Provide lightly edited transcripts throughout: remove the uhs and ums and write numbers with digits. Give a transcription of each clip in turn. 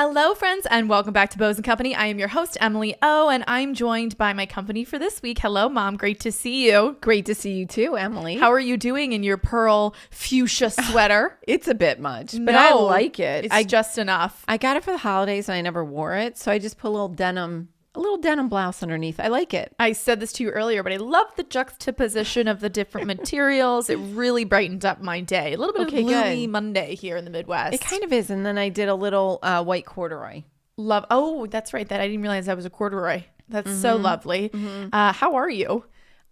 Hello, friends, and welcome back to Bows & Company. I am your host, Emily O, and I'm joined by my company for this week. Hello, Mom. Great to see you. Great to see you too, Emily. How are you doing in your pearl fuchsia sweater? It's a bit much, but No, I like it. It's just enough. I got it for the holidays and I never wore it, so I just put a little denim blouse underneath. I like it. I said this to you earlier, but I love the juxtaposition of the different materials. It really brightened up my day. A little bit of gloomy Monday here in the Midwest. It kind of is, and then I did a little white corduroy. Love. Oh, that's right. That I didn't realize that was a corduroy. That's so lovely. How are you?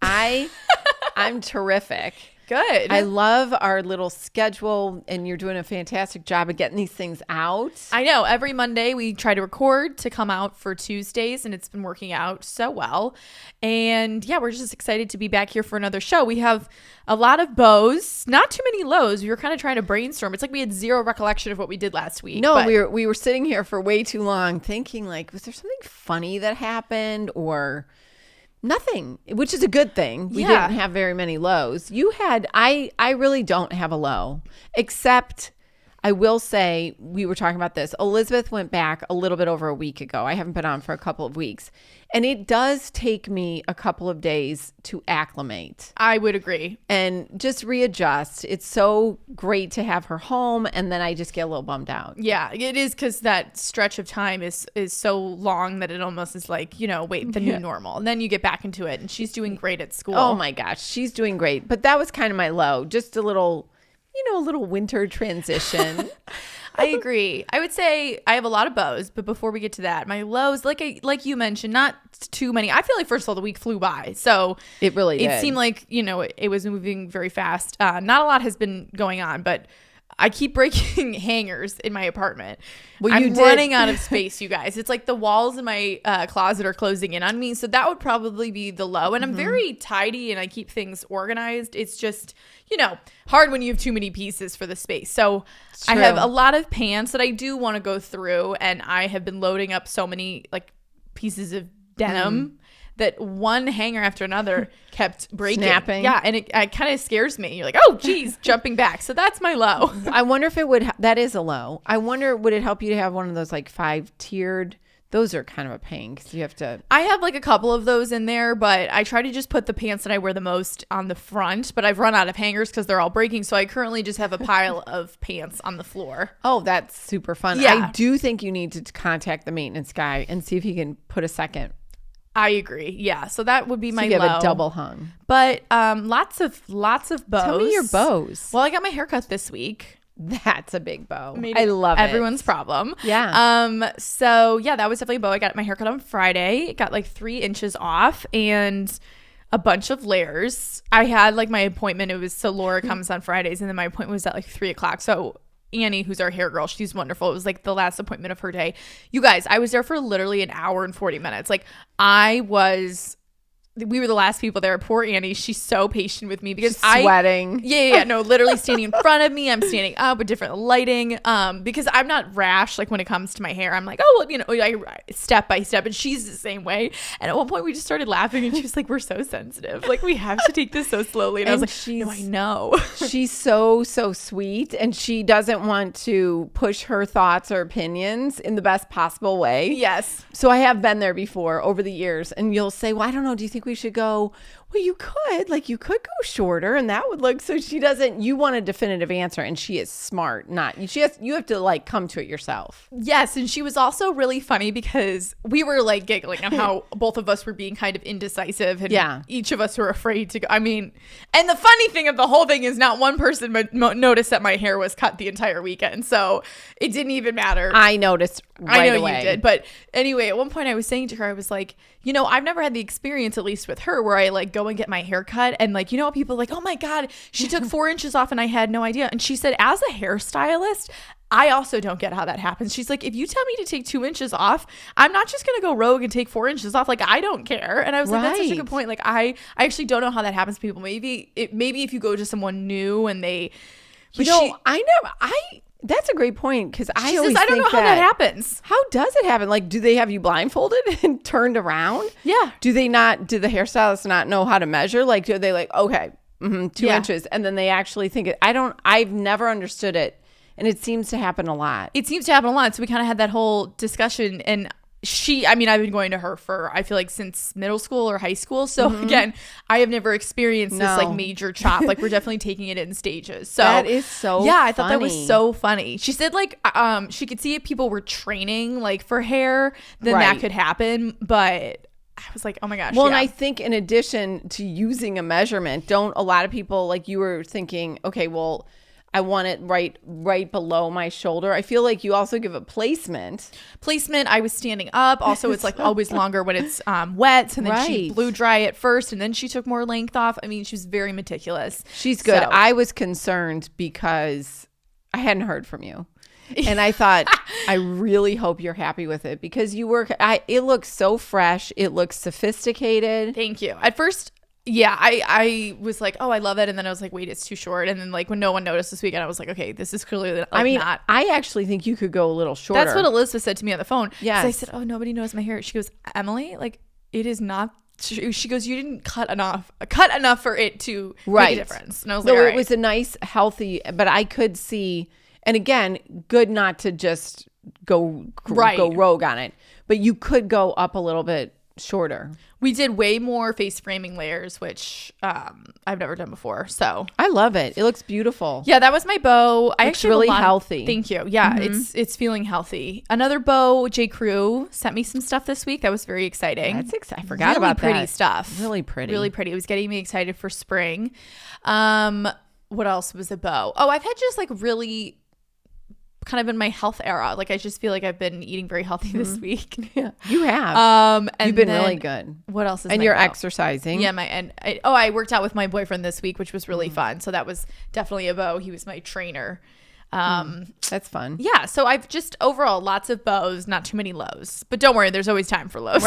I'm terrific. Good. I love our little schedule, and you're doing a fantastic job of getting these things out. I know. Every Monday we try to record to come out for Tuesdays, and it's been working out so well. And yeah, we're just excited to be back here for another show. We have a lot of bows, not too many lows. We were kind of trying to brainstorm. It's like we had zero recollection of what we did last week. No, we were sitting here for way too long thinking, like, was there something funny that happened or... Nothing, which is a good thing. We didn't have very many lows. You had, I really don't have a low, except I will say, we were talking about this. Elizabeth went back a little bit over a week ago. I haven't been on for a couple of weeks. And it does take me a couple of days to acclimate. I would agree. And just readjust. It's so great to have her home. And then I just get a little bummed out. Yeah, it is, because that stretch of time is so long that it almost is like, the new normal. And then you get back into it. And she's doing great at school. Oh my gosh, she's doing great. But that was kind of my low. Just a little winter transition. I agree. I would say I have a lot of bows, but before we get to that, my lows, like you mentioned, not too many. I feel like, first of all, the week flew by. So it really did. It seemed like, it was moving very fast. Not a lot has been going on, but I keep breaking hangers in my apartment. Well, I'm running out of space, you guys. It's like the walls in my closet are closing in on me. So that would probably be the low. And I'm very tidy and I keep things organized. It's just, hard when you have too many pieces for the space. So I have a lot of pants that I do want to go through. And I have been loading up so many pieces of denim that one hanger after another kept breaking. Snapping. Yeah, and it kind of scares me. You're like, oh, geez, jumping back. So that's my low. I wonder if it would, that is a low. I wonder, would it help you to have one of those 5-tiered? Those are kind of a pain because you have to. I have a couple of those in there, but I try to just put the pants that I wear the most on the front, but I've run out of hangers because they're all breaking. So I currently just have a pile of pants on the floor. Oh, that's super fun. Yeah. I do think you need to contact the maintenance guy and see if he can put a second. I agree. Yeah. So that would be my you low. have a double hung. But lots of bows. Tell me your bows. Well, I got my haircut this week. That's a big bow. I love it. Everyone's problem. Yeah. So yeah, that was definitely a bow. I got my haircut on Friday. It got 3 inches off and a bunch of layers. I had my appointment. It was, so Laura comes on Fridays, and then my appointment was at 3:00. So Annie, who's our hair girl, she's wonderful. It was the last appointment of her day. You guys, I was there for literally an hour and 40 minutes. We were the last people there. Poor Annie. She's so patient with me because sweating. Yeah. No, literally standing in front of me. I'm standing up with different lighting because I'm not rash when it comes to my hair. I'm like, I step by step, and she's the same way. And at one point we just started laughing, and she was like, we're so sensitive. We have to take this so slowly. And I was like, no, I know. She's so sweet, and she doesn't want to push her thoughts or opinions in the best possible way. Yes. So I have been there before over the years, and you'll say, well, I don't know. Do you think we should go? Well, you could. You could go shorter, and that would look. So she doesn't. You want a definitive answer, and she is smart. You have to come to it yourself. Yes, and she was also really funny because we were giggling on how both of us were being kind of indecisive, and each of us were afraid to go. I mean, and the funny thing of the whole thing is not one person noticed that my hair was cut the entire weekend, so it didn't even matter. I noticed right away. I know you did, but anyway, at one point I was saying to her, I was like, I've never had the experience, at least with her, where I go and get my hair cut, and people are like, oh my God, she took 4 inches off and I had no idea. And she said, as a hairstylist, I also don't get how that happens. She's like, if you tell me to take 2 inches off, I'm not just going to go rogue and take 4 inches off. I don't care. And I was like, that's such a good point. I actually don't know how that happens to people. Maybe if you go to someone new and they, that's a great point, because I don't know how that happens. How does it happen? Do they have you blindfolded and turned around? Yeah. Do the hairstylists not know how to measure? Do they okay, 2 inches, and then they actually think it? I've never understood it And it seems to happen a lot. So we kind of had that whole discussion, and I've been going to her for, I feel like, since middle school or high school. So again, I have never experienced this like major chop. Like, we're definitely taking it in stages. So that is so I thought that was so funny. She said like she could see if people were training like for hair, then that could happen. But I was like, oh my gosh. Well, and I think in addition to using a measurement, a lot of people, like you were thinking, okay, well, I want it right below my shoulder. I feel like you also give a placement. I was standing up. Also, it's like always longer when it's wet. And then she blew dry it first, and then she took more length off. I mean, she was very meticulous. She's good. So, I was concerned because I hadn't heard from you. And I thought, I really hope you're happy with it, because it looks so fresh. It looks sophisticated. Thank you. At first, I was like, oh, I love it. And then I was like, wait, it's too short. And then like when no one noticed this weekend, I was like, okay, this is clearly like, not. I actually think you could go a little shorter. That's what Elizabeth said to me on the phone. Yes. I said, oh, nobody knows my hair. She goes, Emily, like, it is not. She goes, you didn't cut enough for it to make a difference. And I was like, it was a nice, healthy, but I could see, and again, good not to just go rogue on it, but you could go up a little bit shorter. We did way more face framing layers, which I've never done before. So I love it. It looks beautiful. Yeah, that was my bow. It's really healthy. Thank you. Yeah, it's feeling healthy. Another bow, J. Crew sent me some stuff this week. That was very exciting. I forgot about that. Really pretty stuff. Really pretty. Really pretty. It was getting me excited for spring. What else was a bow? Oh, I've had just like really kind of in my health era. Like, I just feel like I've been eating very healthy this week. Yeah, you have. And you've been really good. What else is and you're exercising. Yeah, I worked out with my boyfriend this week, which was really fun. So that was definitely a bow. He was my trainer. That's fun. Yeah, so I've just overall lots of bows, not too many lows. But don't worry, there's always time for lows.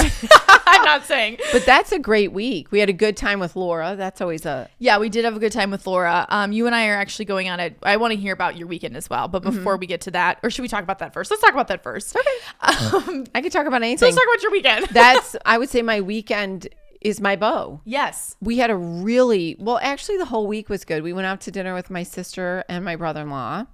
I'm not saying. But that's a great week. We had a good time with Laura. That's always we did have a good time with Laura. You and I are actually going on I want to hear about your weekend as well. But before we get to that, or should we talk about that first? Let's talk about that first. Okay. I could talk about anything. So let's talk about your weekend. I would say my weekend is my bow. Yes. We had actually the whole week was good. We went out to dinner with my sister and my brother-in-law,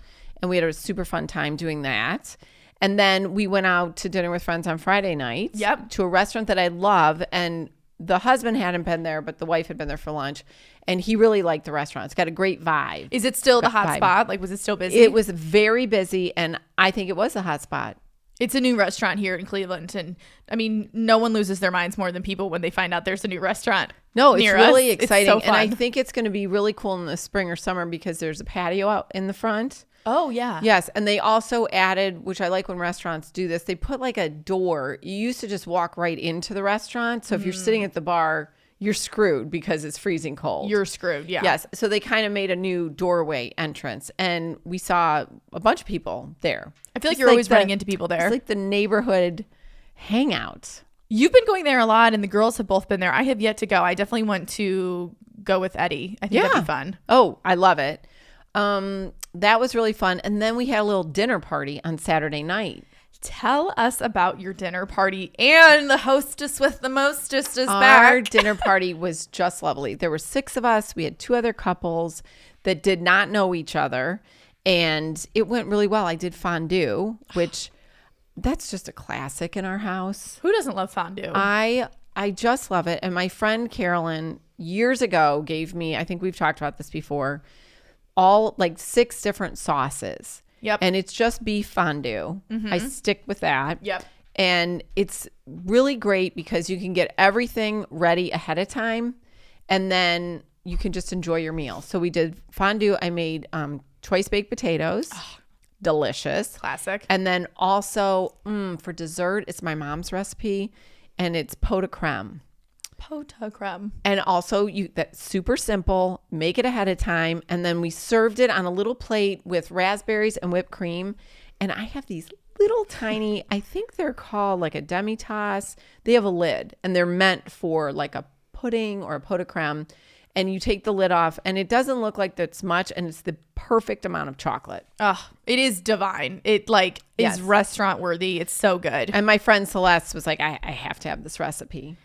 and we had a super fun time doing that. And then we went out to dinner with friends on Friday night. Yep. To a restaurant that I love. And the husband hadn't been there, but the wife had been there for lunch. And he really liked the restaurant. It's got a great vibe. Is it still the hot spot? Like, was it still busy? It was very busy, and I think it was a hot spot. It's a new restaurant here in Cleveland. And I mean, no one loses their minds more than people when they find out there's a new restaurant. No, it's really exciting. It's so fun. And I think it's going to be really cool in the spring or summer because there's a patio out in the front. Oh, yeah. Yes. And they also added, which I like when restaurants do this, they put like a door. You used to just walk right into the restaurant. So if you're sitting at the bar, you're screwed because it's freezing cold. You're screwed. Yeah. Yes. So they kind of made a new doorway entrance, and we saw a bunch of people there. I feel like you're always running into people there. It's like the neighborhood hangout. You've been going there a lot, and the girls have both been there. I have yet to go. I definitely want to go with Eddie. I think that'd be fun. Oh, I love it. That was really fun. And then we had a little dinner party on Saturday night. Tell us about your dinner party, and the hostess with the mostest is back. Our dinner party was just lovely. There were 6 of us. We had 2 other couples that did not know each other, and it went really well. I did fondue, which that's just a classic in our house. Who doesn't love fondue? I just love it. And my friend Carolyn years ago gave me, I think we've talked about this before, all like 6 different sauces. Yep. And it's just beef fondue. I stick with that. Yep. And it's really great because you can get everything ready ahead of time, and then you can just enjoy your meal. So we did fondue. I made choice baked potatoes. Oh, delicious. Classic. And then also for dessert, it's my mom's recipe, and it's pot de creme. Pot de creme. And also that's super simple. Make it ahead of time. And then we served it on a little plate with raspberries and whipped cream. And I have these little tiny, I think they're called like a demi-tasse. They have a lid, and they're meant for like a pudding or a pot de creme. And you take the lid off, and it doesn't look like that's much, and it's the perfect amount of chocolate. Oh, it is divine. It is restaurant worthy. It's so good. And my friend Celeste was like, I have to have this recipe.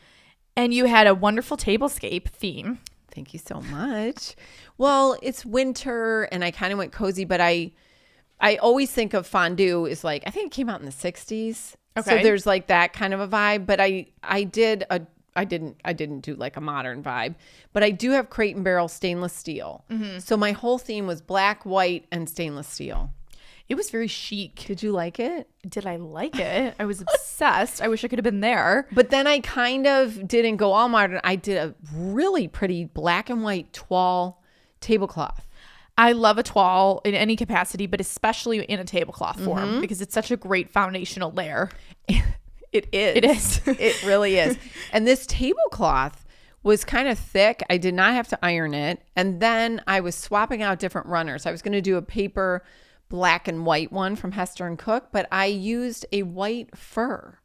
And you had a wonderful tablescape theme. Thank you so much. Well, it's winter, and I kind of went cozy, but I I always think of fondue is like, I think it came out in the 60s. Okay. So there's like that kind of a vibe, but I didn't do like a modern vibe, but I do have Crate and Barrel stainless steel. Mm-hmm. So my whole theme was black, white, and stainless steel. It was very chic. Did you like it? Did I like it? I was obsessed. I wish I could have been there. But then I kind of didn't go all modern. I did a really pretty black and white toile tablecloth. I love a toile in any capacity, but especially in a tablecloth form because it's such a great foundational layer. It is. It is. It really is. And this tablecloth was kind of thick. I did not have to iron it. And then I was swapping out different runners. I was going to do a paper black and white one from Hester and Cook, but I used a white fur.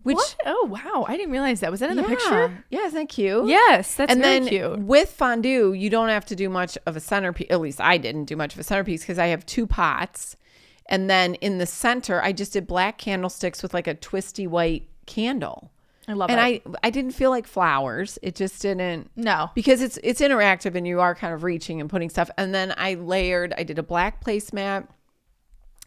Which, what? Oh, wow. I didn't realize that. Was that in the picture? Yeah, isn't that cute? Yes, that's and very then cute. With fondue, you don't have to do much of a centerpiece. At least I didn't do much of a centerpiece because I have 2 pots. And then in the center, I just did black candlesticks with like a twisty white candle. I love it. And I didn't feel like flowers. It just didn't. No. Because it's interactive and you are kind of reaching and putting stuff. And then I did a black placemat.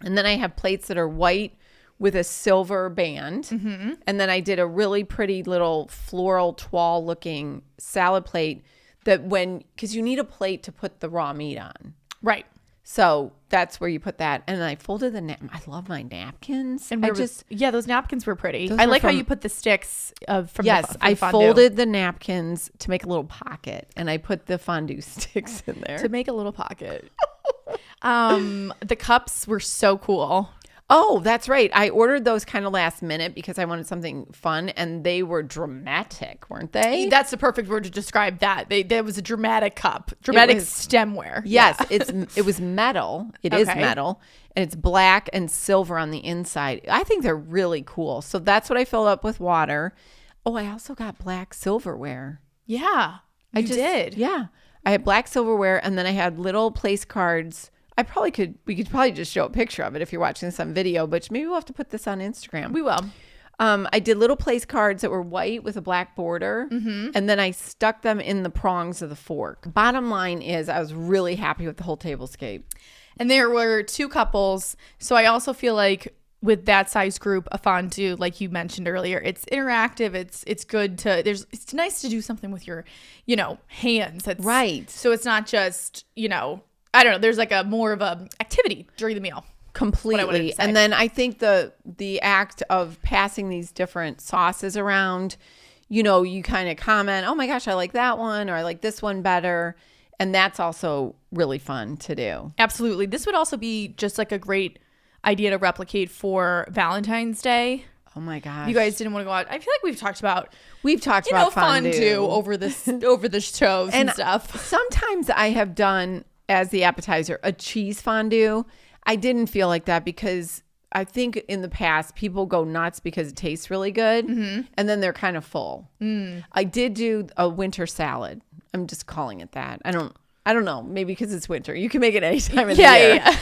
And then I have plates that are white with a silver band. Mm-hmm. And then I did a really pretty little floral toile looking salad plate because you need a plate to put the raw meat on. Right. So that's where you put that. And I folded I love my napkins. And those napkins were pretty. I like how you put the sticks from Yes, I folded the napkins to make a little pocket, and I put the fondue sticks in there. To make a little pocket. The cups were so cool. Oh, that's right. I ordered those kind of last minute because I wanted something fun, and they were dramatic, weren't they? That's the perfect word to describe that. There was a dramatic cup, dramatic stemware. Yes, it was metal. It is metal, and it's black and silver on the inside. I think they're really cool. So that's what I filled up with water. Oh, I also got black silverware. Yeah, I did. Yeah, I had black silverware, and then I had little place cards. We could probably just show a picture of it if you're watching this on video, but maybe we'll have to put this on Instagram. We will. I did little place cards that were white with a black border, and then I stuck them in the prongs of the fork. Bottom line is I was really happy with the whole tablescape. And there were 2 couples. So I also feel like with that size group, a fondue, like you mentioned earlier, it's interactive. It's good to, it's nice to do something with your, hands. Right. So it's not just, I don't know. There's like more of a activity during the meal. Completely. And then I think the act of passing these different sauces around, you kind of comment, oh my gosh, I like that one, or I like this one better. And that's also really fun to do. Absolutely. This would also be just like a great idea to replicate for Valentine's Day. Oh my gosh. You guys didn't want to go out. I feel like we've talked about fondue over the shows and stuff. Sometimes I have done as the appetizer a cheese fondue. I didn't feel like that because I think in the past people go nuts because it tastes really good, and then they're kind of full. I did do a winter salad. I'm just calling it that. I don't know. Maybe because it's winter. You can make it any time of the year. Yeah.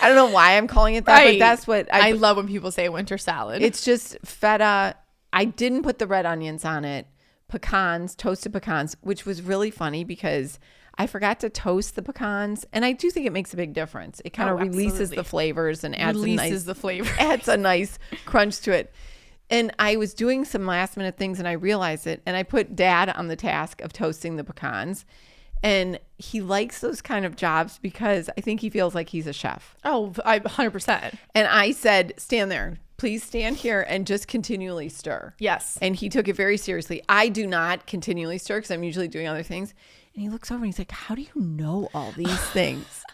I don't know why I'm calling it that, but that's what I love when people say winter salad. It's just feta. I didn't put the red onions on it. Toasted pecans, which was really funny because I forgot to toast the pecans, and I do think it makes a big difference. It kind of releases the flavors and adds a nice crunch to it. And I was doing some last minute things and I realized it, and I put Dad on the task of toasting the pecans. And he likes those kind of jobs because I think he feels like he's a chef. Oh, 100%. And I said, stand there. Please stand here and just continually stir. Yes. And he took it very seriously. I do not continually stir because I'm usually doing other things. And he looks over and he's like, how do you know all these things?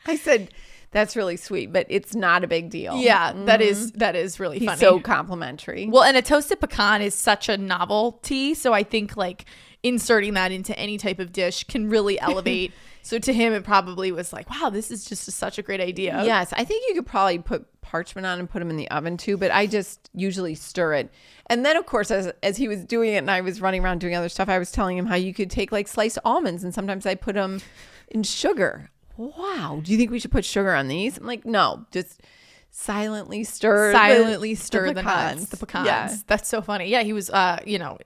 I said, that's really sweet, but it's not a big deal. Yeah, that is really funny. He's so complimentary. Well, and a toasted pecan is such a novelty. So I think like inserting that into any type of dish can really elevate. So to him, it probably was like, wow, this is just such a great idea. Yes, I think you could probably put parchment on and put them in the oven too, but I just usually stir it. And then, of course, as he was doing it and I was running around doing other stuff, I was telling him how you could take like sliced almonds and sometimes I put them in sugar. Wow, do you think we should put sugar on these? I'm like, no, just silently stir the nuts, the pecans. Yeah. That's so funny. Yeah, he was,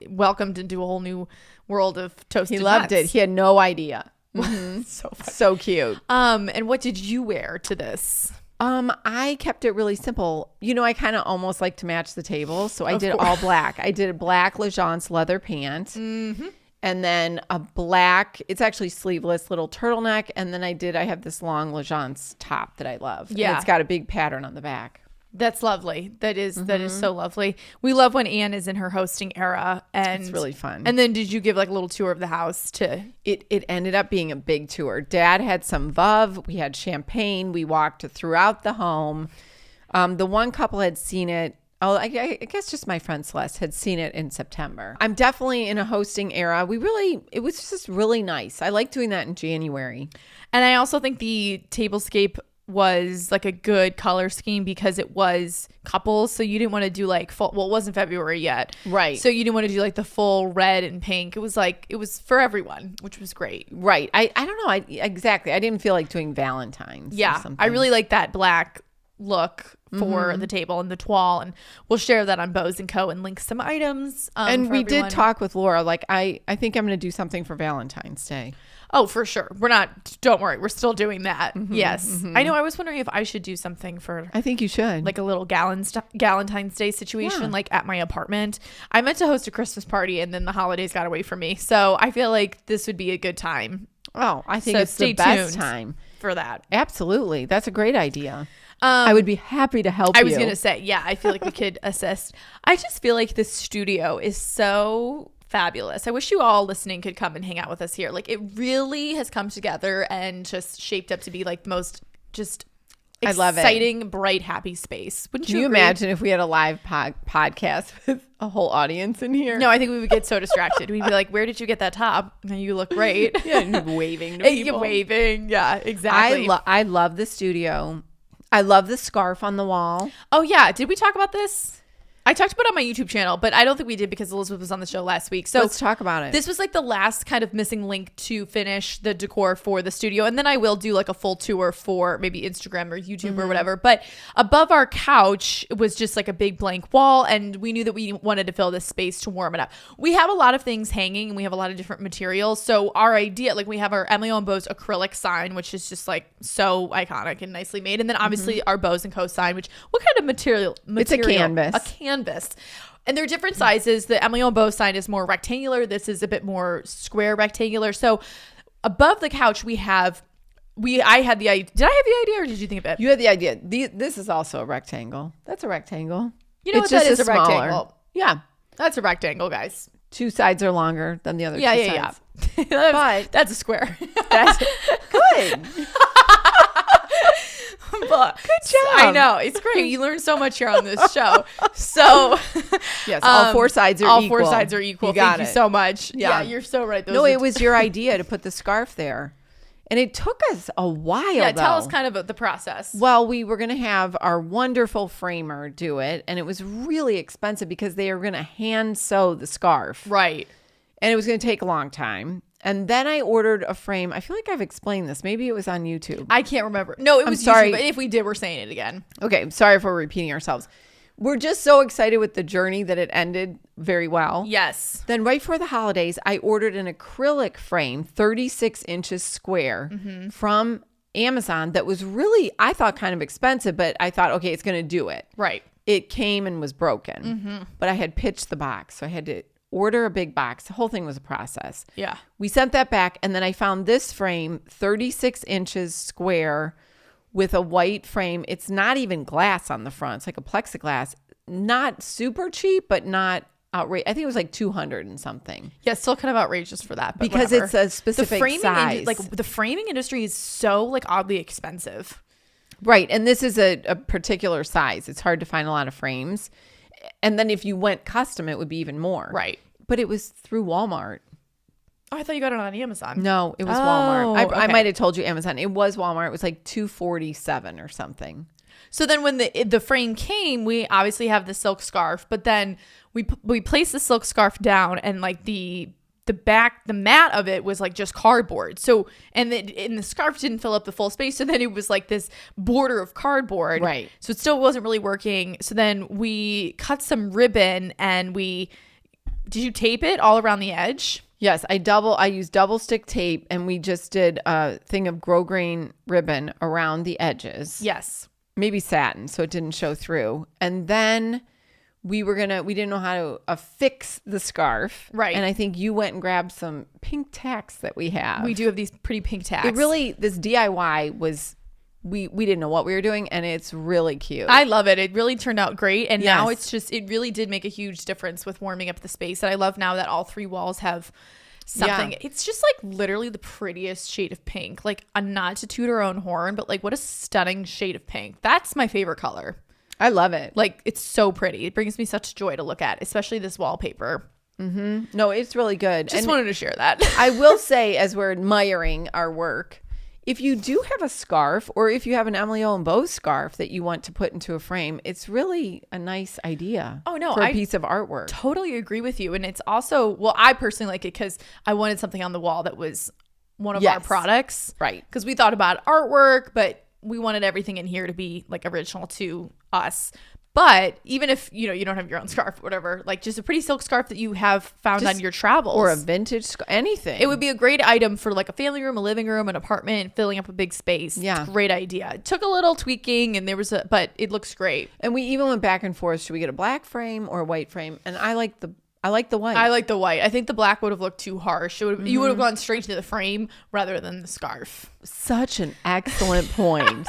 welcomed into a whole new world of toasted nuts. He loved it. He had no idea. So funny. So cute. And what did you wear to this? I kept it really simple. I kind of almost like to match the table. So I did all black. I did a black Legence leather pant. Mm-hmm. And then a black, it's actually sleeveless little turtleneck. And then I have this long Legence top that I love. Yeah. And it's got a big pattern on the back. That's lovely. That is so lovely. We love when Anne is in her hosting era, and it's really fun. And then did you give like a little tour of the house to? It ended up being a big tour. Dad had some Veuve. We had champagne. We walked throughout the home. The one couple had seen it. Oh, I guess just my friend Celeste had seen it in September. I'm definitely in a hosting era. It was just really nice. I like doing that in January. And I also think the tablescape was like a good color scheme because it was couples, so you didn't want to do like full, well, it wasn't February yet, right? So you didn't want to do like the full red and pink. It was for everyone, which was great. Right. I don't know. Exactly. I didn't feel like doing Valentine's. Yeah, I really like that black look for the table and the toile, and we'll share that on Bows & Co. and link some items. And we did talk with Laura. Like I think I'm going to do something for Valentine's Day. Oh, for sure. Don't worry. We're still doing that. Yes. I know. I was wondering if I should do something for. I think you should. Like a little Valentine's Day situation, like at my apartment. I meant to host a Christmas party and then the holidays got away from me. So I feel like this would be a good time. Oh, I think it's the best time for that. Absolutely. That's a great idea. I would be happy to help you. I was going to say, yeah, I feel like we could assist. I just feel like this studio is so fabulous. I wish you all listening could come and hang out with us here. Like it really has come together and just shaped up to be like the most just exciting, bright, happy space. Wouldn't you agree? Imagine if we had a live podcast with a whole audience in here? No, I think we would get so distracted. We'd be like, where did you get that top? You look great. Yeah, and waving to people. Waving. Yeah, exactly. I love the studio. I love the scarf on the wall. Oh, yeah. Did we talk about this? I talked about it on my YouTube channel, but I don't think we did because Elizabeth was on the show last week. So let's talk about it. This was like the last kind of missing link to finish the decor for the studio. And then I will do like a full tour for maybe Instagram or YouTube or whatever. But above our couch was just like a big blank wall. And we knew that we wanted to fill this space to warm it up. We have a lot of things hanging and we have a lot of different materials. So our idea, like we have our Emily on Bows acrylic sign, which is just like so iconic and nicely made. And then obviously our Bows & Co sign, which what kind of material? It's a canvas. A canvas. And they're different sizes. The Emily on Bow sign is more rectangular. This is a bit more square rectangular. So above the couch I had the idea. Did I have the idea or did you think of it? You had the idea. This is also a rectangle. That's a rectangle. You know what that is, a rectangle. Yeah. That's a rectangle, guys. Two sides are longer than the other two sides. Yeah. But that's a square. That's good. But good job. I know. It's great. You learn so much here on this show. So yes, all four sides are equal. All four sides are equal. Thank you so much. Yeah, you're so right. It was your idea to put the scarf there. And it took us a while. Yeah, tell us kind of about the process. Well, we were going to have our wonderful framer do it. And it was really expensive because they were going to hand sew the scarf. Right. And it was going to take a long time. And then I ordered a frame. I feel like I've explained this. Maybe it was on YouTube. I can't remember. No, it was YouTube, but if we did, we're saying it again. Okay. I'm sorry if we're repeating ourselves. We're just so excited with the journey that it ended very well. Yes. Then right before the holidays, I ordered an acrylic frame, 36 inches square from Amazon that was really, I thought, kind of expensive, but I thought, okay, it's going to do it. Right. It came and was broken, but I had pitched the box. So I had to order a big box. The whole thing was a process. Yeah. We sent that back, and then I found this frame, 36 inches square with a white frame. It's not even glass on the front. It's like a plexiglass. Not super cheap, but not outrageous. I think it was like 200 and something. Yeah, still kind of outrageous for that. But because whatever. It's a specific size. The framing industry is so like oddly expensive. Right. And this is a particular size. It's hard to find a lot of frames. And then if you went custom, it would be even more. Right. But it was through Walmart. Oh, I thought you got it on Amazon. No, it was Walmart. I might have told you Amazon. It was Walmart. It was like $247 or something. So then when the frame came, we obviously have the silk scarf, but then we placed the silk scarf down and like the mat of it was like just cardboard. So, and the scarf didn't fill up the full space. So then it was like this border of cardboard. Right. So it still wasn't really working. So then we cut some ribbon and did you tape it all around the edge? Yes, I used double stick tape, and we just did a thing of grosgrain ribbon around the edges. Yes. Maybe satin, so it didn't show through. And then we didn't know how to affix the scarf. Right. And I think you went and grabbed some pink tacks that we have. We do have these pretty pink tacks. This DIY was, we didn't know what we were doing, and it's really cute. I love it. It really turned out great. And now it really did make a huge difference with warming up the space. And I love now that all 3 walls have something. Yeah. It's just like literally the prettiest shade of pink. Like, not to toot our own horn, but like, what a stunning shade of pink. That's my favorite color. I love it. Like, it's so pretty. It brings me such joy to look at, especially this wallpaper. Mm-hmm. No, it's really good. Just wanted to share that. I will say, as we're admiring our work, if you do have a scarf, or if you have an Emily O and Bo scarf that you want to put into a frame, it's really a nice idea. Oh, no, for a piece of artwork. Totally agree with you. And it's also, well, I personally like it because I wanted something on the wall that was one of our products. Right. Because we thought about artwork, but we wanted everything in here to be like original to us. But even if, you don't have your own scarf or whatever, like just a pretty silk scarf that you have found on your travels. Or a vintage anything. It would be a great item for like a family room, a living room, an apartment, filling up a big space. Yeah. It's a great idea. It took a little tweaking and but it looks great. And we even went back and forth. Should we get a black frame or a white frame? And I like the white. I like the white. I think the black would have looked too harsh. You would have gone straight to the frame rather than the scarf. Such an excellent point.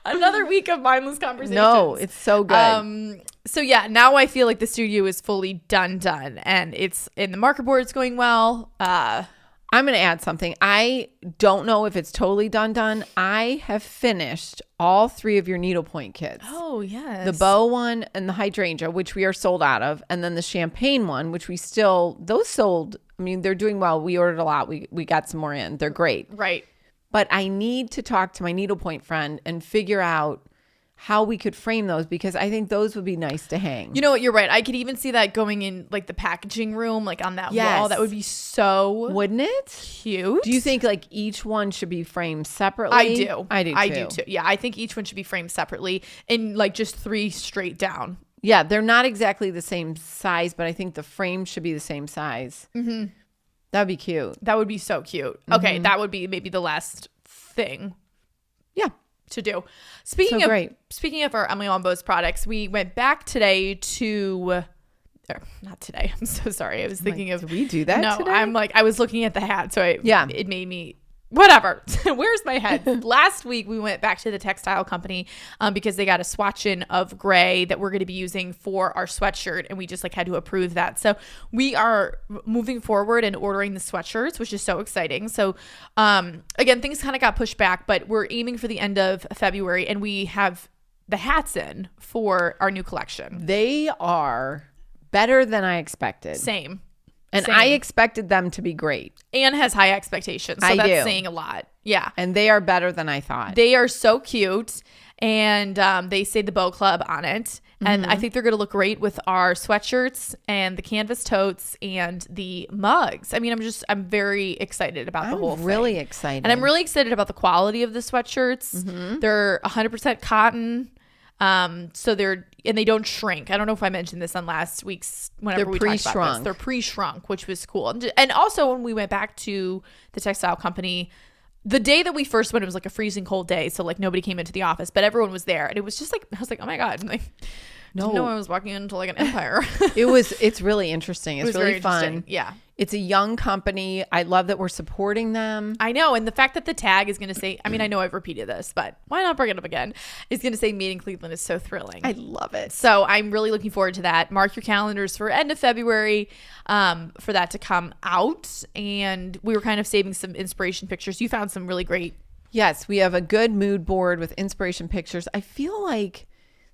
Another week of mindless conversations. No, it's so good. So yeah, now I feel like the studio is fully done, and it's in the marker board. It's going well. I'm going to add something. I don't know if it's totally done. I have finished all 3 of your needlepoint kits. Oh yes, the bow one and the hydrangea, which we are sold out of, and then the champagne one, which those sold. I mean, they're doing well. We ordered a lot. We got some more in. They're great. Right. But I need to talk to my needlepoint friend and figure out how we could frame those, because I think those would be nice to hang. You know what? You're right. I could even see that going in like the packaging room, like on that wall. That would be so, wouldn't it? Cute. Do you think like each one should be framed separately? I do. I do too. Yeah, I think each one should be framed separately and like just 3 straight down. Yeah, they're not exactly the same size, but I think the frame should be the same size. Mm-hmm. That'd be cute. That would be so cute. Mm-hmm. Okay, that would be maybe the last thing. Yeah. To do. Speaking of our Emily Bo's products, we went back today to not today. I'm so sorry. I was thinking of, did we do that no, today? I'm like, I was looking at the hat, so it made me whatever. Where's my head? Last week we went back to the textile company because they got a swatch in of gray that we're going to be using for our sweatshirt, and we just like had to approve that. So we are moving forward and ordering the sweatshirts, which is so exciting. So again, things kind of got pushed back, but we're aiming for the end of February, and we have the hats in for our new collection. They are better than I expected. Same. And I expected them to be great. Anne has high expectations, so that's saying a lot. Yeah. And they are better than I thought. They are so cute, and they say the Bow Club on it. And I think they're going to look great with our sweatshirts and the canvas totes and the mugs. I mean, I'm very excited about the whole thing. I'm really excited. And I'm really excited about the quality of the sweatshirts. Mm-hmm. They're 100% cotton. So they don't shrink. I don't know if I mentioned this on last week's whenever we talked about this. They're pre-shrunk, which was cool. And also when we went back to the textile company, the day that we first went, it was like a freezing cold day, so like nobody came into the office, but everyone was there, and it was just like, I was like, oh my god, like, no, didn't know I was walking into like an empire. It's really interesting. It's really fun. Yeah. It's a young company. I love that we're supporting them. I know. And the fact that the tag is going to say, I mean, I know I've repeated this, but why not bring it up again? It's going to say Made in Cleveland is so thrilling. I love it. So I'm really looking forward to that. Mark your calendars for end of February for that to come out. And we were kind of saving some inspiration pictures. You found some really great. Yes, we have a good mood board with inspiration pictures. I feel like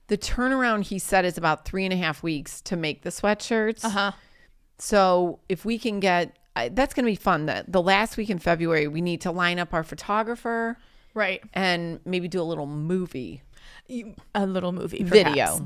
the turnaround, he said, is about 3.5 weeks to make the sweatshirts. Uh-huh. So if we can get, that's going to be fun. The last week in February, we need to line up our photographer. Right. And maybe do a little movie. A little movie. Video.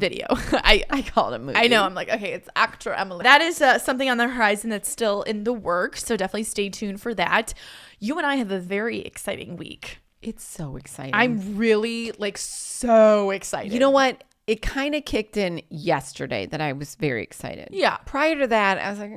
I call it a movie. I know. I'm like, okay, it's actor Emily. That is something on the horizon that's still in the works. So definitely stay tuned for that. You and I have a very exciting week. It's so exciting. I'm really so excited. You know what? It kind of kicked in yesterday that I was very excited. Yeah. Prior to that, I was like,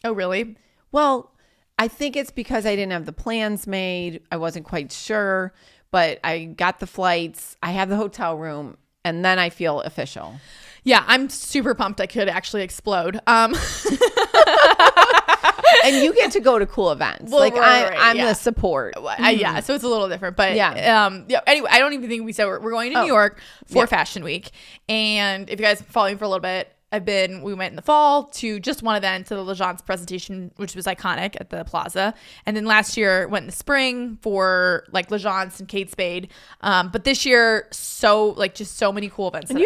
Oh, really? Well, I think it's because I didn't have the plans made. I wasn't quite sure, but I got the flights. I have the hotel room, and then I feel official. Yeah, I'm super pumped. I could actually explode. And you get to go to cool events. Well, I'm the support. Yeah, so it's a little different. But anyway, I don't even think we said we're going to New York for Fashion Week. And if you guys follow me for a little bit, we went in the fall to just one event, to the Legence presentation, which was iconic at the Plaza. And then last year went in the spring for like Legence and Kate Spade. But this year, just so many cool events. And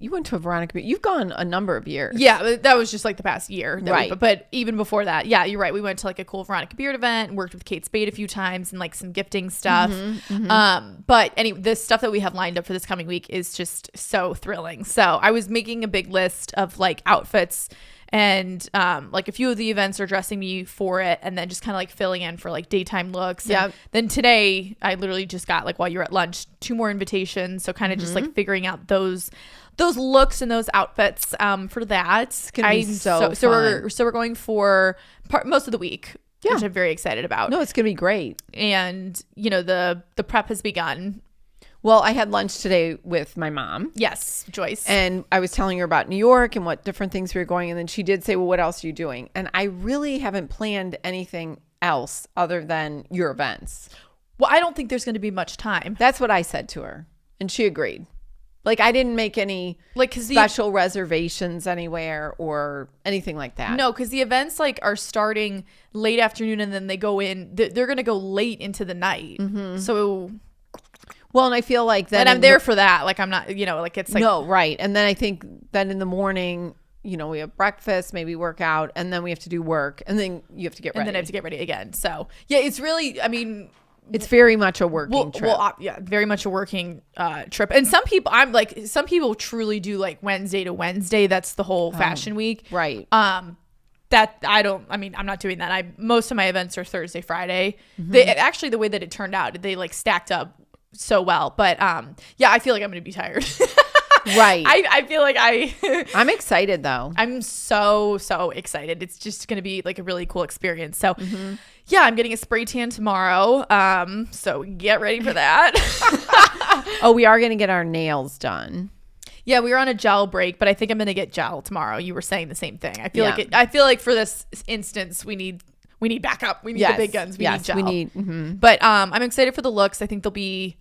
you went to a Veronica Beard. You've gone a number of years. Yeah, that was just like the past year. Right. But even before that, yeah, you're right. We went to like a cool Veronica Beard event, worked with Kate Spade a few times, and like some gifting stuff. But anyway, the stuff that we have lined up for this coming week is just so thrilling. So I was making a big list of like outfits, and like a few of the events are dressing me for it, and then just kind of like filling in for like daytime looks. Yeah. Then today I literally just got, like, while you were at lunch, 2 more invitations. So kind of just like figuring out those looks and those outfits for that. It's gonna be so fun. So we're going for most of the week, which I'm very excited about. No, it's gonna be great. And the prep has begun. Well, I had lunch today with my mom. Yes, Joyce. And I was telling her about New York and what different things we were going. And then she did say, well, what else are you doing? And I really haven't planned anything else other than your events. Well, I don't think there's going to be much time. That's what I said to her. And she agreed. Like, I didn't make any special reservations anywhere or anything like that. No, because the events are starting late afternoon, and then they go in. They're going to go late into the night. So... Well, and I feel like that. And I'm there for that. Like, I'm not, it's like. No, right. And then I think that in the morning, we have breakfast, maybe work out, and then we have to do work. And then you have to get ready. And then I have to get ready again. So, yeah, it's really, it's very much a working trip. Well, yeah, very much a working trip. And some people truly do like Wednesday to Wednesday. That's the whole fashion week. Right. I'm not doing that. Most of my events are Thursday, Friday. Actually, the way that it turned out, they like stacked up so well. But I feel like I'm gonna be tired. Right. I feel like I'm excited though. I'm so excited. It's just gonna be like a really cool experience. So I'm getting a spray tan tomorrow. So get ready for that. Oh, we are gonna get our nails done. Yeah, we were on a gel break, but I think I'm gonna get gel tomorrow. You were saying the same thing. I feel like for this instance, we need backup. We need the big guns. We need gel. We need. But I'm excited for the looks. I think they'll be.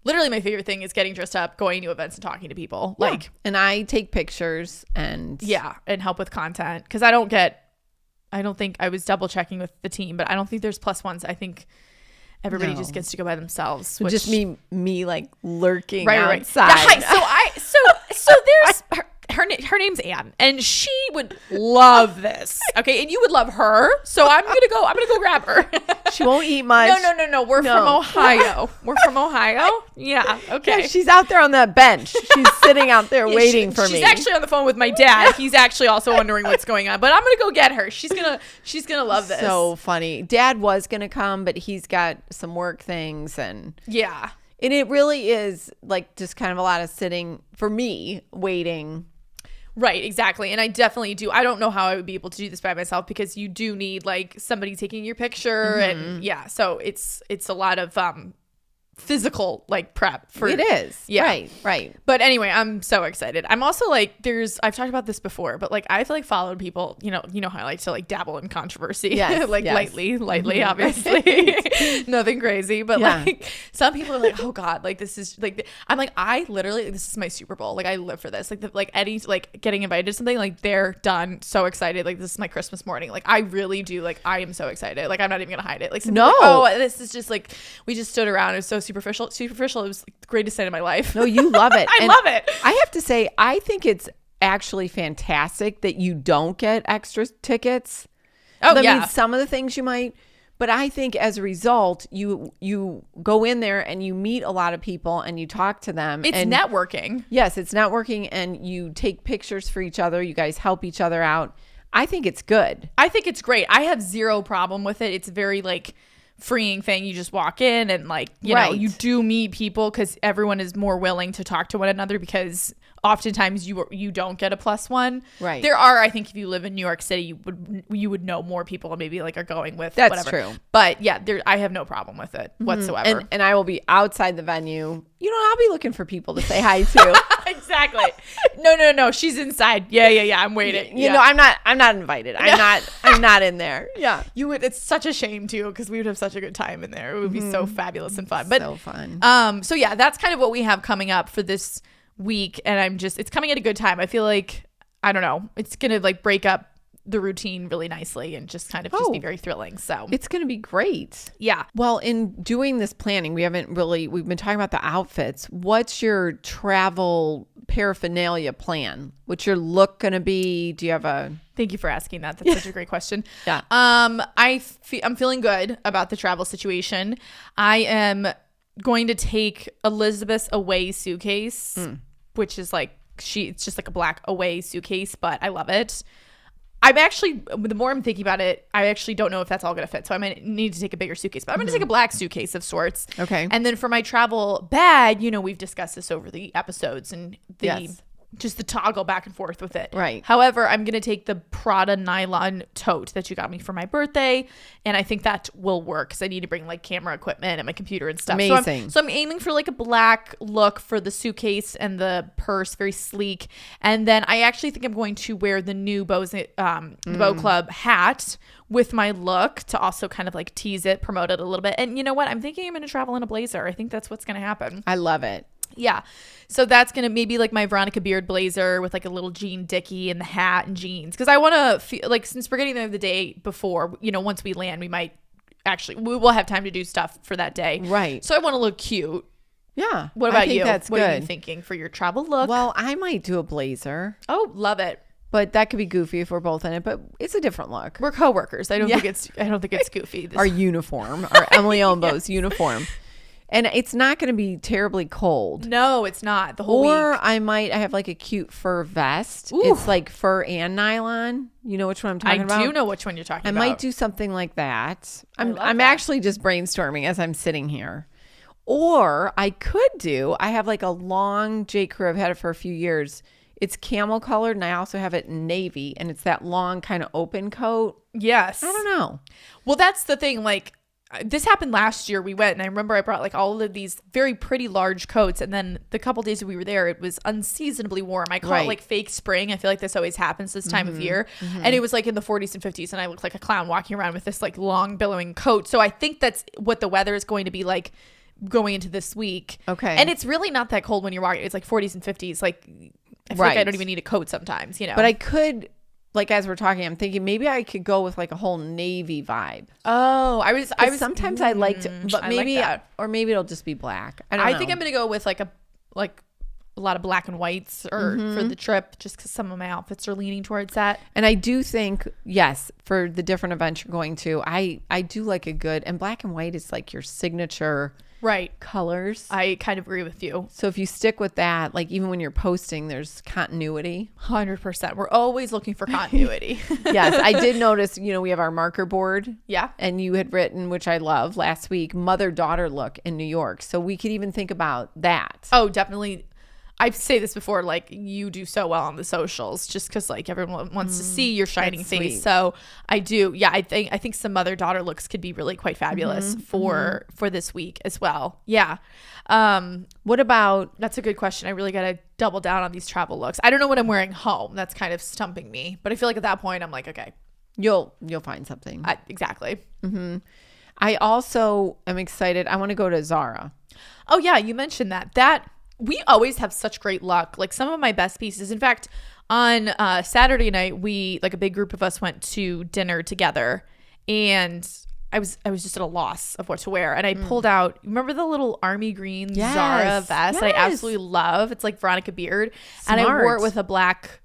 Literally my favorite thing is getting dressed up, going to events, and talking to people. Yeah. And I take pictures and help with content, because I don't think I was double checking with the team, but I don't think there's +1s. I think everybody just gets to go by themselves. Which just me like lurking outside. Right. Yeah, so there's her name's Anne, and she would love this. Okay, and you would love her. So I'm gonna go grab her. She won't eat much. No. We're from Ohio. We're from Ohio. Yeah. Okay. Yeah, she's out there on that bench. She's sitting out there waiting for me. She's actually on the phone with my dad. He's actually also wondering what's going on. But I'm gonna go get her. She's gonna love this. So funny. Dad was gonna come, but he's got some work things and yeah. And it really is like just kind of a lot of sitting for me, waiting. Right, exactly. And I definitely do. I don't know how I would be able to do this by myself, because you do need like somebody taking your picture and so it's a lot of physical like prep for it is. Yeah. Right. But anyway, I'm so excited. I'm also like, I've talked about this before, but like I've like followed people, you know how I like to like dabble in controversy. Yes, lightly, obviously. Nothing crazy. But like some people are like, oh God, like this is like, I'm like, this is my Super Bowl. Like I live for this. Like Eddie, like getting invited to something, like they're done. So excited. Like this is my Christmas morning. Like I really do. Like I am so excited. Like I'm not even gonna hide it. Like no. Like, oh, this is just like, we just stood around. It was so superficial. It was like the greatest night of my life. No, you love it. I love it. I have to say, I think it's actually fantastic that you don't get extra tickets. Oh, I mean, some of the things you might, but I think as a result, you go in there and you meet a lot of people and you talk to them. It's networking. Yes, it's networking, and you take pictures for each other. You guys help each other out. I think it's good. I think it's great. I have zero problem with it. It's very like freeing thing. You just walk in and like, you know, you do meet people, because everyone is more willing to talk to one another, because oftentimes you don't get a +1. Right. There are, I think if you live in New York City, you would know more people and maybe like are going with That's whatever. true. But yeah, I have no problem with it whatsoever. And I will be outside the venue. I'll be looking for people to say hi to. Exactly. No. She's inside. Yeah. I'm waiting. I'm not invited. I'm not in there. Yeah. You would. It's such a shame too, because we would have such a good time in there. It would be so fabulous and fun. But so fun. So yeah, that's kind of what we have coming up for this week, and it's coming at a good time. I feel like, I don't know, it's gonna like break up the routine really nicely and just kind of just be very thrilling. So it's gonna be great. Yeah. Well, in doing this planning, we've been talking about the outfits. What's your travel paraphernalia plan? What's your look gonna be? Do you have a... Thank you for asking that. That's such a great question. Yeah. I'm feeling good about the travel situation. I am going to take Elizabeth's away suitcase, which is like it's just like a black away suitcase, but I love it. The more I'm thinking about it, I actually don't know if that's all going to fit. So I might need to take a bigger suitcase, but I'm going to take a black suitcase of sorts. Okay. And then for my travel bag, we've discussed this over the episodes and just the toggle back and forth with it. Right. However, I'm going to take the Prada nylon tote that you got me for my birthday. And I think that will work because I need to bring like camera equipment and my computer and stuff. Amazing. So I'm aiming for like a black look for the suitcase and the purse, very sleek. And then I actually think I'm going to wear the new Bow Club hat with my look to also kind of like tease it, promote it a little bit. And you know what? I'm thinking I'm going to travel in a blazer. I think that's what's going to happen. I love it. Yeah. So that's going to maybe like my Veronica Beard blazer with like a little jean dickie and the hat and jeans. Because I want to feel like, since we're getting there the day before, once we land, we will have time to do stuff for that day. Right. So I want to look cute. Yeah. What about you? That's what good. are you thinking for your travel look? Well, I might do a blazer. Oh, love it. But that could be goofy if we're both in it, but it's a different look. We're coworkers. I don't think it's goofy. Our uniform, our Emily Olmbo's uniform. And it's not going to be terribly cold. No, it's not. The whole week. Or I have like a cute fur vest. Ooh. It's like fur and nylon. You know which one I'm talking about? I do know which one you're talking about. I might do something like that. I'm actually just brainstorming as I'm sitting here. Or I have like a long J. Crew. I've had it for a few years. It's camel colored, and I also have it in navy, and it's that long kind of open coat. Yes. I don't know. Well, that's the thing. Like, this happened last year. We went, and I remember I brought like all of these very pretty large coats, and then the couple days that we were there, it was unseasonably warm. I call it like fake spring. I feel like this always happens this time of year. And it was like in the 40s and 50s, and I looked like a clown walking around with this like long billowing coat. So I think that's what the weather is going to be like going into this week. Okay. And it's really not that cold when you're walking. It's like 40s and 50s. Like, I feel like I don't even need a coat sometimes, But I could, like, as we're talking, I'm thinking maybe I could go with like a whole navy vibe. Oh, I was sometimes I like to, but maybe, or maybe it'll just be black. I think I'm going to go with like a lot of black and whites for the trip, just because some of my outfits are leaning towards that. And I do think, yes, for the different events you're going to, I do like a good, and black and white is like your signature colors. I kind of agree with you. So if you stick with that, like even when you're posting, there's continuity. 100%. We're always looking for continuity. Yes. I did notice, we have our marker board. Yeah. And you had written, which I love, last week, mother-daughter look in New York. So we could even think about that. Oh, definitely. I say this before, like, you do so well on the socials just because like everyone wants to see your shining face. Sweet. So I do. Yeah. I think some mother-daughter looks could be really quite fabulous for this week as well. Yeah. What about, that's a good question. I really got to double down on these travel looks. I don't know what I'm wearing home. That's kind of stumping me, but I feel like at that point I'm like, okay, you'll find something. Exactly. I also am excited. I want to go to Zara. Oh yeah. You mentioned that we always have such great luck. Like some of my best pieces. In fact, on Saturday night, we, like a big group of us, went to dinner together, and I was just at a loss of what to wear. And I pulled out, remember the little army green Zara vest that I absolutely love? It's like Veronica Beard. Smart. And I wore it with a black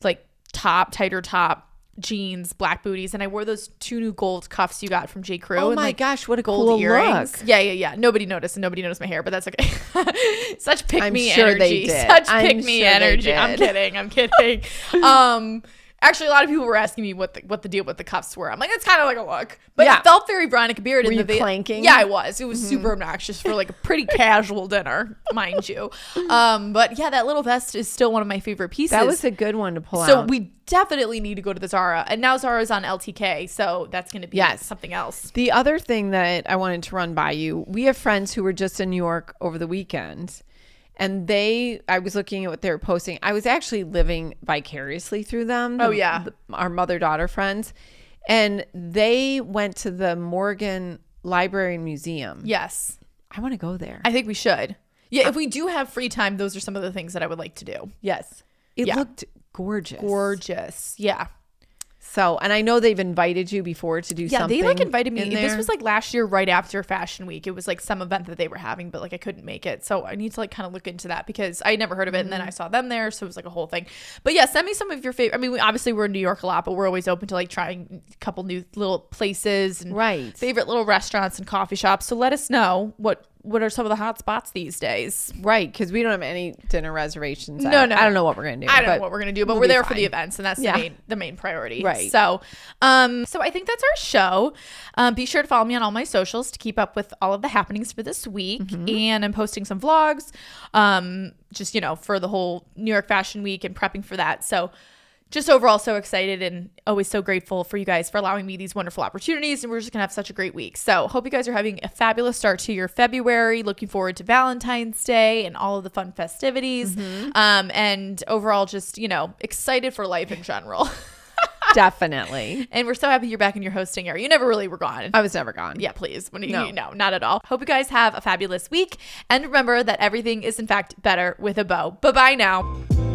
like tighter top, jeans, black booties, and I wore those 2 new gold cuffs you got from J. Crew. Oh and my like gold a gold cool earrings. Look. Yeah. Nobody noticed, and nobody noticed my hair, but that's okay. Such pick me sure energy. They did. Such pick me energy. I'm kidding. Actually, a lot of people were asking me what the deal with the cuffs were. I'm like, it's kind of like a look. But it felt very Veronica Beard. Were you clanking? Yeah, I was. It was super obnoxious for like a pretty casual dinner, mind you. But yeah, that little vest is still one of my favorite pieces. That was a good one to pull out. So we definitely need to go to the Zara. And now Zara's on LTK, so that's going to be something else. The other thing that I wanted to run by you, we have friends who were just in New York over the weekend. And I was looking at what they were posting. I was actually living vicariously through them. Our mother-daughter friends. And they went to the Morgan Library and Museum. Yes. I want to go there. I think we should. Yeah, if we do have free time, those are some of the things that I would like to do. Yes. It looked gorgeous. Gorgeous. Yeah. So, and I know they've invited you before to do something. Yeah, they like invited me. This was like last year right after Fashion Week. It was like some event that they were having, but like I couldn't make it. So I need to like kind of look into that because I never heard of it. And then I saw them there. So it was like a whole thing. But yeah, send me some of your favorite. I mean, we're in New York a lot, but we're always open to like trying a couple new little places and favorite little restaurants and coffee shops. So let us know what are some of the hot spots these days. Right, because we don't have any dinner reservations. No. I don't know what we're going to do. I don't know what we're going to do, but we're there for the events, and that's the main priority. Right. So I think that's our show. Be sure to follow me on all my socials to keep up with all of the happenings for this week. Mm-hmm. And I'm posting some vlogs just, for the whole New York Fashion Week and prepping for that. So just overall so excited and always so grateful for you guys for allowing me these wonderful opportunities. And we're just going to have such a great week. So hope you guys are having a fabulous start to your February. Looking forward to Valentine's Day and all of the fun festivities. Mm-hmm. And overall just, excited for life in general. Definitely. And we're so happy you're back in your hosting area. You never really were gone. I was never gone. Yeah, please. No, not at all. Hope you guys have a fabulous week. And remember that everything is in fact better with a bow. Bye-bye now.